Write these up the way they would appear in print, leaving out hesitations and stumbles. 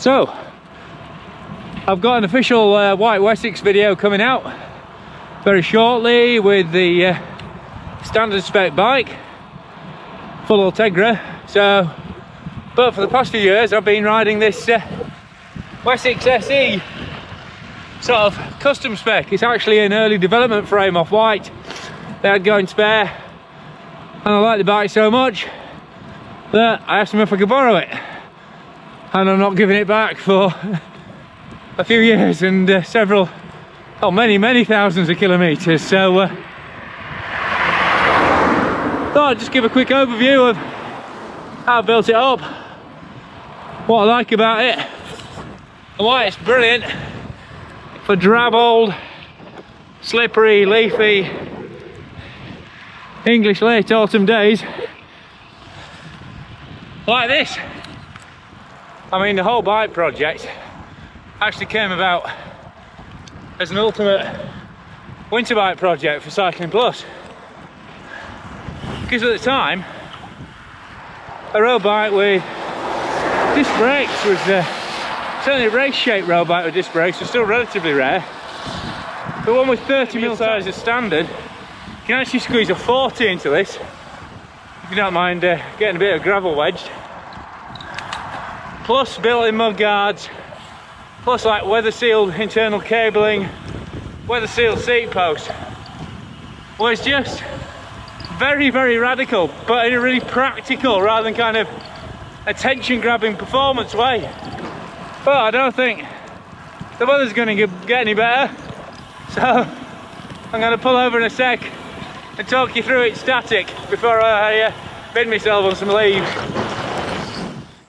So, I've got an official Whyte Wessex video coming out very shortly with the standard spec bike, full Ultegra. So, but for the past few years I've been riding this Wessex SE sort of custom spec. It's actually an early development frame off Whyte. They had going spare, and I like the bike so much that I asked them if I could borrow it, and I'm not giving it back for a few years and many thousands of kilometers. So thought I'd just give a quick overview of how I built it up, what I like about it, and why it's brilliant for drab old slippery leafy English late autumn days like this. I mean, the whole bike project actually came about as an ultimate winter bike project for Cycling Plus, because at the time a road bike with disc brakes was certainly a race shaped road bike with disc brakes was still relatively rare, but one with 30mm tyres as standard, you can actually squeeze a 40 into this if you don't mind getting a bit of gravel wedged. Plus built-in mudguards, plus like weather sealed internal cabling, weather sealed seat post. Well, it's just very radical, but in a really practical rather than kind of attention grabbing performance way. But I don't think the weather's going to get any better, so I'm going to pull over in a sec and talk you through it static before I bid myself on some leaves.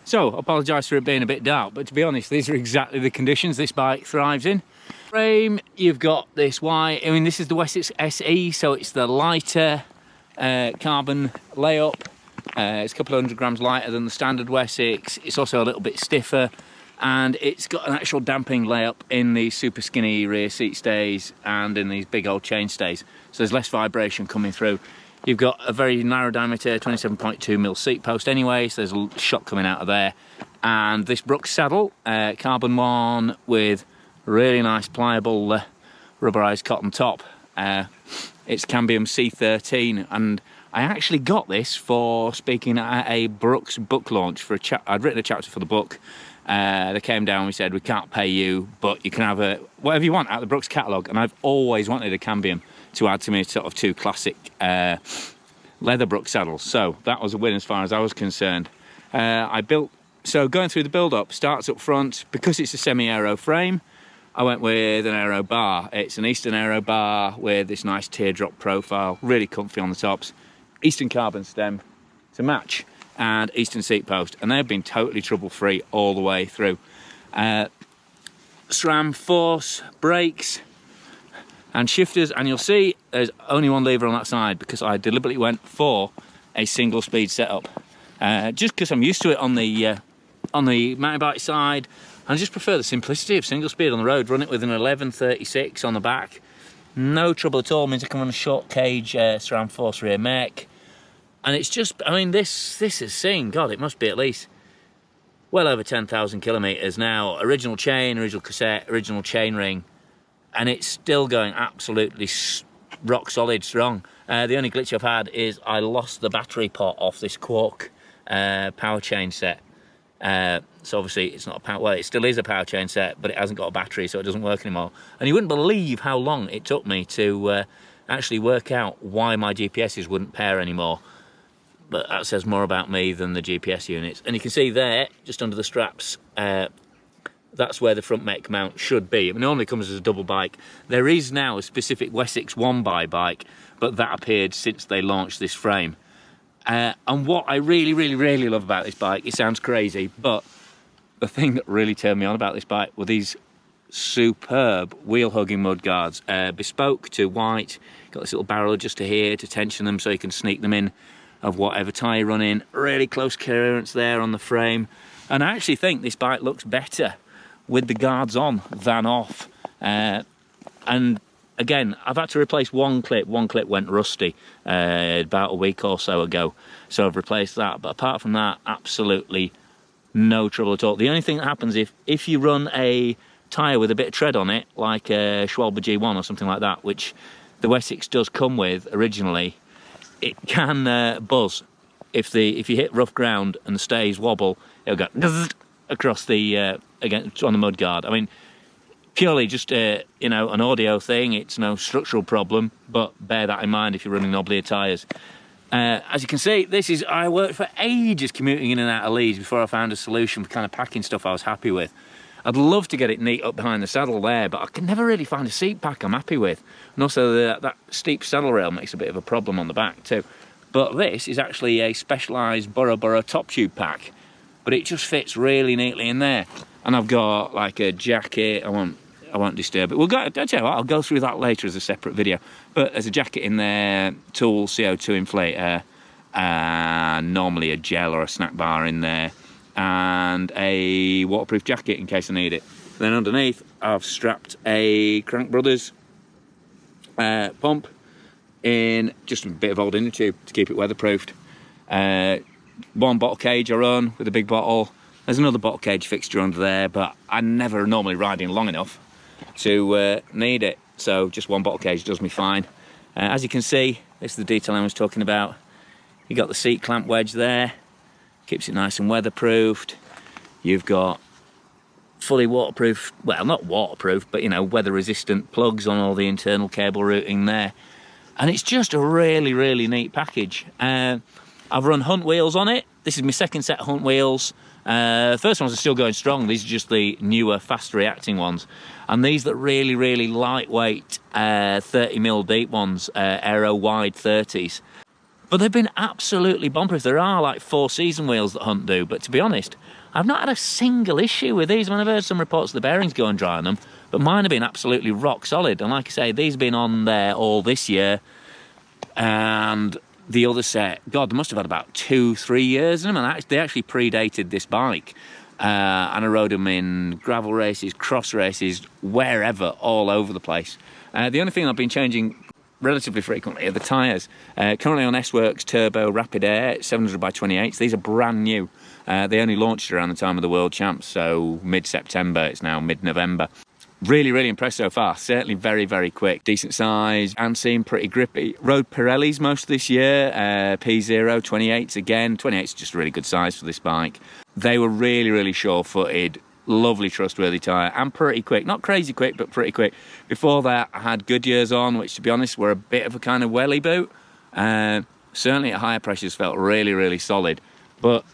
So, I apologise for it being a bit dark, but to be honest, these are exactly the conditions this bike thrives in. Frame, you've got this Whyte, I mean, this is the Wessex SE, so it's the lighter carbon layup. It's a couple of 100 grams lighter than the standard Wessex. It's also a little bit stiffer, and it's got an actual damping layup in these super skinny rear seat stays and in these big old chain stays, so there's less vibration coming through. You've got a very narrow diameter 27.2mm seat post anyway, so there's a shot coming out of there. And this Broooks saddle, carbon one with really nice pliable rubberized cotton top. It's Cambium C13, and I actually got this for speaking at a Broooks book launch for I'd written a chapter for the book. They came down, we said, we can't pay you, but you can have whatever you want out of the Broooks catalogue. And I've always wanted a Cambium to add to me sort of two classic leather Broooks saddles, so that was a win as far as I was concerned. So going through the build up, starts up front, because it's a semi-aero frame, I went with an aero bar. It's an Easton aero bar with this nice teardrop profile, really comfy on the tops, Easton carbon stem to match, and Easton seat post, and they've been totally trouble free all the way through. SRAM Force brakes and shifters, and you'll see there's only one lever on that side because I deliberately went for a single speed setup, just because I'm used to it on the mountain bike side, and I just prefer the simplicity of single speed on the road. Run it with an 1136 on the back, no trouble at all. Means I can run a short cage SRAM Force rear mech, and it's just, I mean, this is seen, God, it must be at least well over 10,000 kilometers now. Original chain, original cassette, original chain ring, and it's still going absolutely rock solid strong. The only glitch I've had is I lost the battery pot off this Quarq power chain set. So obviously it's not a power, well, it still is a power chain set, but it hasn't got a battery, so it doesn't work anymore. And you wouldn't believe how long it took me to actually work out why my GPSs wouldn't pair anymore. But that says more about me than the GPS units. And you can see there, just under the straps, that's where the front mech mount should be. It normally comes as a double bike. There is now a specific Wessex one-by bike, but that appeared since they launched this frame. And what I really love about this bike, it sounds crazy, but the thing that really turned me on about this bike were these superb wheel-hugging mudguards, bespoke to Whyte. Got this little barrel adjuster here to tension them so you can sneak them in of whatever tyre you run in. Really close clearance there on the frame. And I actually think this bike looks better with the guards on than off. And again, I've had to replace one clip. One clip went rusty about a week or so ago, so I've replaced that. But apart from that, absolutely no trouble at all. The only thing that happens if you run a tyre with a bit of tread on it, like a Schwalbe G1 or something like that, which the Wessex does come with originally, it can buzz. If you hit rough ground and the stays wobble, it'll go across the again on the mudguard. I mean, purely just you know, an audio thing. It's no structural problem, but bear that in mind if you're running knobblier tyres. As you can see, I worked for ages commuting in and out of Leeds before I found a solution for kind of packing stuff I was happy with. I'd love to get it neat up behind the saddle there, but I can never really find a seat pack I'm happy with. And also that steep saddle rail makes a bit of a problem on the back too. But this is actually a specialised Borough top tube pack, but it just fits really neatly in there. And I've got like a jacket. I won't disturb it. I'll tell you what, I'll go through that later as a separate video. But there's a jacket in there, tool, CO2 inflator, normally a gel or a snack bar in there, and a waterproof jacket in case I need it. Then underneath, I've strapped a Crank Brothers pump in just a bit of old inner tube to keep it weatherproofed. One bottle cage I run with a big bottle. There's another bottle cage fixture under there, but I never normally riding long enough to need it, so just one bottle cage does me fine. As you can see, this is the detail I was talking about. You got the seat clamp wedge there, keeps it nice and weatherproofed. You've got fully waterproof, well, not waterproof, but you know, weather resistant plugs on all the internal cable routing there, and it's just a really, really neat package. I've run Hunt wheels on it. This is my second set of Hunt wheels. First ones are still going strong. These are just the newer, fast reacting ones, and these that really, really lightweight 30mm deep ones, Aero wide 30s, but they've been absolutely bomb-proof. There are like 4-season wheels that Hunt do, but to be honest, I've not had a single issue with these. I mean, I've heard some reports the bearings going dry on them, but mine have been absolutely rock solid. And like I say, these have been on there all this year, and the other set, God, they must have had about 2-3 years in them, and they actually predated this bike. And I rode them in gravel races, cross races, wherever, all over the place. The only thing I've been changing relatively frequently are the tyres. Currently on S-Works Turbo RapidAir 700x28s. These are brand new. They only launched around the time of the World Champs, so mid-September. It's now mid-November. Really, really impressed so far. Certainly very, very quick. Decent size and seem pretty grippy. Rode Pirellis most of this year. P0, 28s again. 28s is just a really good size for this bike. They were really, really sure-footed. Lovely, trustworthy tyre and pretty quick. Not crazy quick, but pretty quick. Before that, I had Goodyears on, which, to be honest, were a bit of a kind of welly boot. Certainly at higher pressures felt really, really solid. But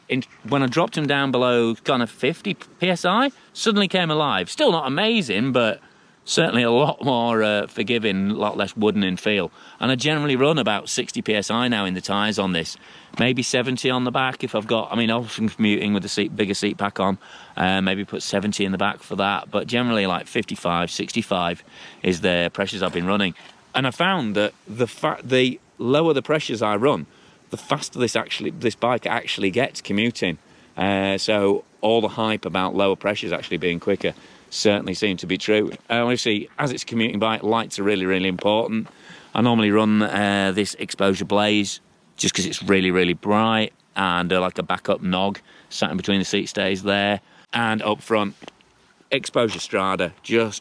when I dropped them down below kind of 50 psi, suddenly came alive. Still not amazing, but certainly a lot more forgiving, a lot less wooden in feel. And I generally run about 60 psi now in the tyres on this. Maybe 70 on the back if I've got, I mean, often commuting with the bigger seat pack on. Maybe put 70 in the back for that. But generally like 55, 65 is the pressures I've been running. And I found that the lower the pressures I run, the faster this bike actually gets commuting. So all the hype about lower pressures actually being quicker certainly seem to be true. Obviously, as it's a commuting bike, lights are really, really important. I normally run this Exposure Blaze just because it's really, really bright, and like a backup nog sat in between the seat stays there. And up front, Exposure Strada. This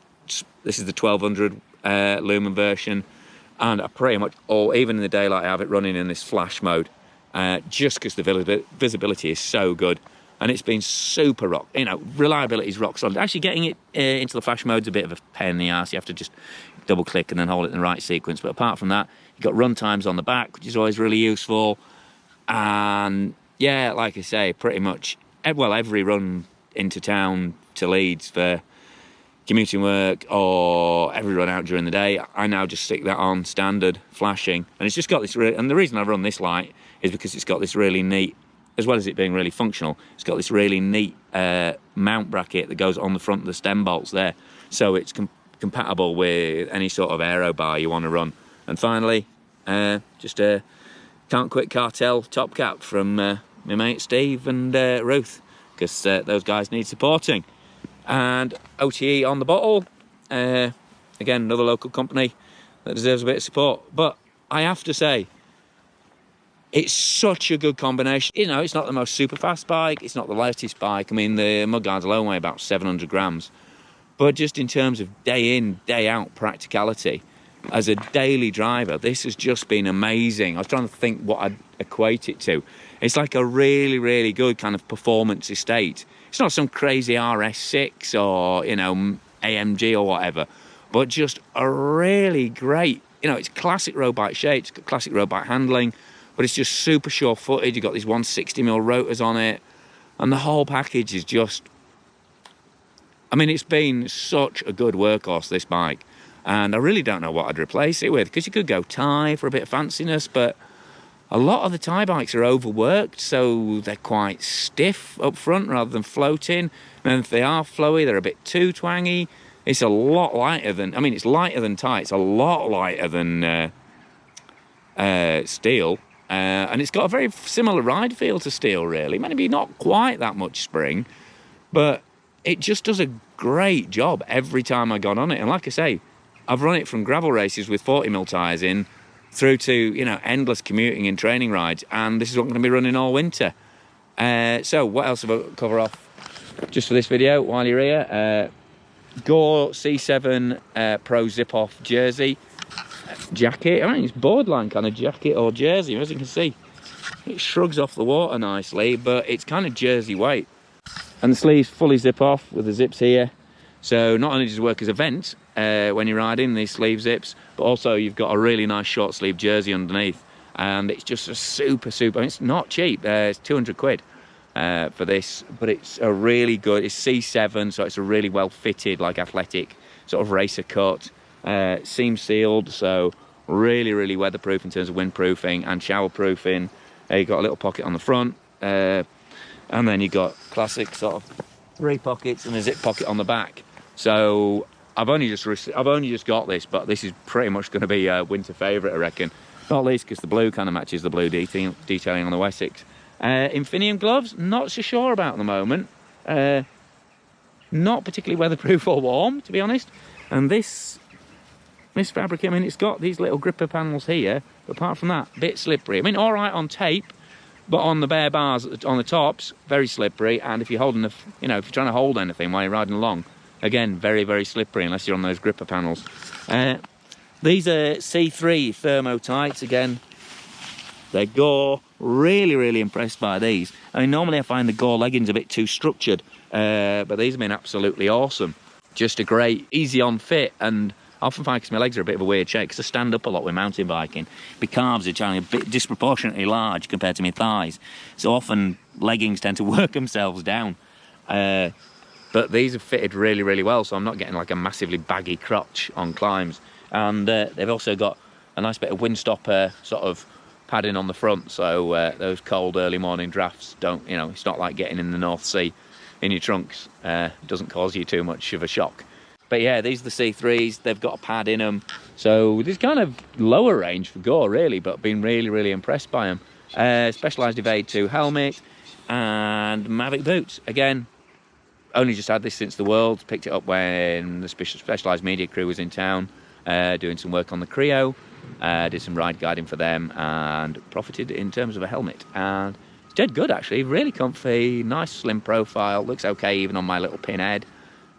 is the 1200 lumen version. And I pretty much, even in the daylight, I have it running in this flash mode, just because the visibility is so good. And it's been super reliability is rock solid. Actually getting it into the flash mode is a bit of a pain in the arse. You have to just double click and then hold it in the right sequence. But apart from that, you've got run times on the back, which is always really useful. And yeah, like I say, pretty much, well, every run into town to Leeds for commuting work or every run out during the day, I now just stick that on standard flashing. And it's just got this and the reason I run this light is because it's got this really neat, as well as it being really functional, it's got this really neat mount bracket that goes on the front of the stem bolts there, so it's compatible with any sort of aero bar you want to run. And finally, just a Can't Quit Cartel top cap from my mate Steve and Ruth, because those guys need supporting. And OTE on the bottle, again, another local company that deserves a bit of support. But I have to say, It's such a good combination. You know, it's not the most super fast bike, it's not the lightest bike. I mean, the mudguards alone weigh about 700 grams. But just in terms of day in, day out practicality, as a daily driver, this has just been amazing. I was trying to think what I'd equate it to. It's like a really, really good kind of performance estate. It's not some crazy RS6 or, you know, AMG or whatever, but just a really great, you know, it's classic road bike shape, it's got classic road bike handling, but it's just super sure-footed. You've got these 160mm rotors on it, and the whole package is just, I mean, it's been such a good workhorse, this bike, and I really don't know what I'd replace it with, because you could go Thai for a bit of fanciness, but a lot of the Thai bikes are overworked, so they're quite stiff up front rather than floating, and if they are flowy, they're a bit too twangy. It's a lot lighter than, I mean, it's lighter than Thai, it's a lot lighter than steel. And it's got a very similar ride feel to steel, really. Maybe not quite that much spring, but it just does a great job every time I got on it. And like I say, I've run it from gravel races with 40mm tyres in through to, you know, endless commuting and training rides, and this is what I'm going to be running all winter. So what else have I cover off just for this video while you're here? Gore C3 Pro zip-off jersey. Jacket, I mean, it's borderline kind of jacket or jersey, as you can see. It shrugs off the water nicely, but it's kind of jersey weight. And the sleeves fully zip off with the zips here. So not only does it work as a vent when you're riding, these sleeve zips, but also you've got a really nice short sleeve jersey underneath. And it's just a super, I mean, it's not cheap. It's 200 quid for this, but it's a really good, it's C7, so it's a really well fitted, like athletic, sort of racer cut. Seam sealed, so really, really weatherproof in terms of windproofing and showerproofing. You've got a little pocket on the front, and then you've got classic sort of 3 pockets and a zip pocket on the back. So I've only just got this, but this is pretty much going to be a winter favourite, I reckon. Not least because the blue kind of matches the blue detailing on the Wessex. Infinium gloves, not so sure about at the moment. Not particularly weatherproof or warm, to be honest. And this fabric, I mean, it's got these little gripper panels here, but apart from that, a bit slippery. I mean, all right on tape, but on the bare bars on the tops, very slippery. And if you're holding the, you know, if you're trying to hold anything while you're riding along, again, very, very slippery unless you're on those gripper panels. These are C3 Thermo tights again. They're Gore. Really, really impressed by these. I mean, normally I find the Gore leggings a bit too structured, but these have been absolutely awesome. Just a great, easy on fit, and I often find because my legs are a bit of a weird shape, because I stand up a lot with mountain biking. My calves are generally a bit disproportionately large compared to my thighs, so often leggings tend to work themselves down. But these are fitted really, really well, so I'm not getting like a massively baggy crotch on climbs. And they've also got a nice bit of Windstopper sort of padding on the front, so those cold early morning drafts don't, you know, it's not like getting in the North Sea in your trunks. It doesn't cause you too much of a shock. But yeah, these are the C3s. They've got a pad in them, so this kind of lower range for Gore, really, but been really, really impressed by them. Specialised Evade 2 helmet and Mavic boots. Again, only just had this since the World. Picked it up when the Specialised Media crew was in town, doing some work on the Creo. Did some ride guiding for them and profited in terms of a helmet. And it's dead good, actually. Really comfy, nice slim profile. Looks okay even on my little pinhead.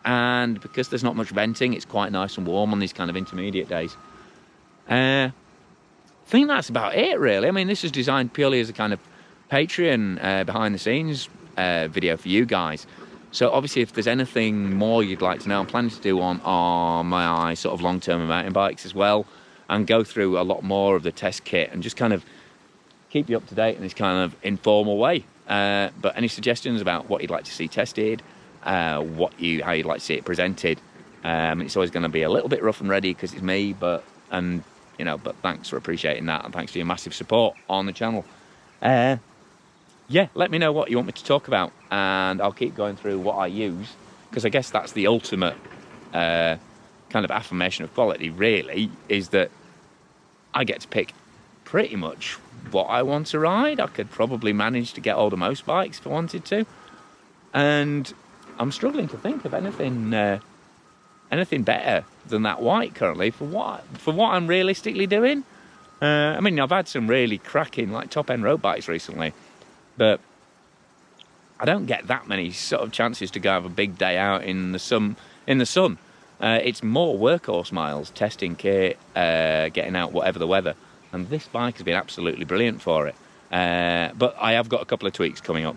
And because there's not much venting, it's quite nice and warm on these kind of intermediate days. I think that's about it, really. I mean, this is designed purely as a kind of Patreon behind-the-scenes video for you guys. So obviously, if there's anything more you'd like to know, I'm planning to do on my sort of long-term mountain bikes as well, and go through a lot more of the test kit and just kind of keep you up to date in this kind of informal way. But any suggestions about what you'd like to see tested, how you'd like to see it presented, it's always going to be a little bit rough and ready because it's me, but thanks for appreciating that, and thanks for your massive support on the channel. Yeah, let me know what you want me to talk about, and I'll keep going through what I use, because I guess that's the ultimate kind of affirmation of quality, really, is that I get to pick pretty much what I want to ride. I could probably manage to get hold of most bikes if I wanted to, and I'm struggling to think of anything better than that Whyte currently for what I'm realistically doing. I mean, I've had some really cracking, like, top-end road bikes recently, but I don't get that many sort of chances to go have a big day out in the sun. It's more workhorse miles, testing kit, getting out whatever the weather. And this bike has been absolutely brilliant for it. But I have got a couple of tweaks coming up,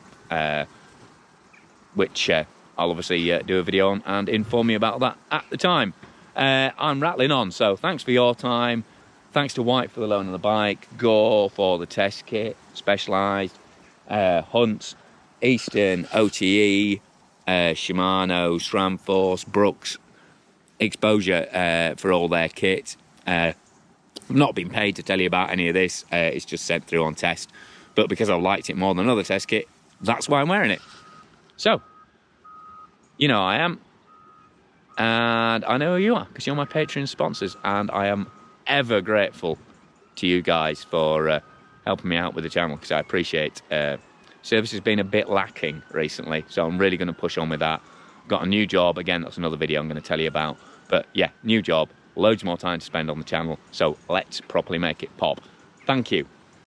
which I'll obviously do a video on and inform you about that at the time. I'm rattling on, so thanks for your time. Thanks to Whyte for the loan of the bike, Gore for the test kit, Specialized, Hunt, Easton, OTE, Shimano, SRAM Force, Broooks, Exposure for all their kit. I've not been paid to tell you about any of this, it's just sent through on test. But because I liked it more than another test kit, that's why I'm wearing it. So, you know who I am, and I know who you are, because you're my Patreon sponsors, and I am ever grateful to you guys for helping me out with the channel, because I appreciate service has been a bit lacking recently, so I'm really going to push on with that. Got a new job, again, that's another video I'm going to tell you about, but yeah, new job, loads more time to spend on the channel, so let's properly make it pop. Thank you.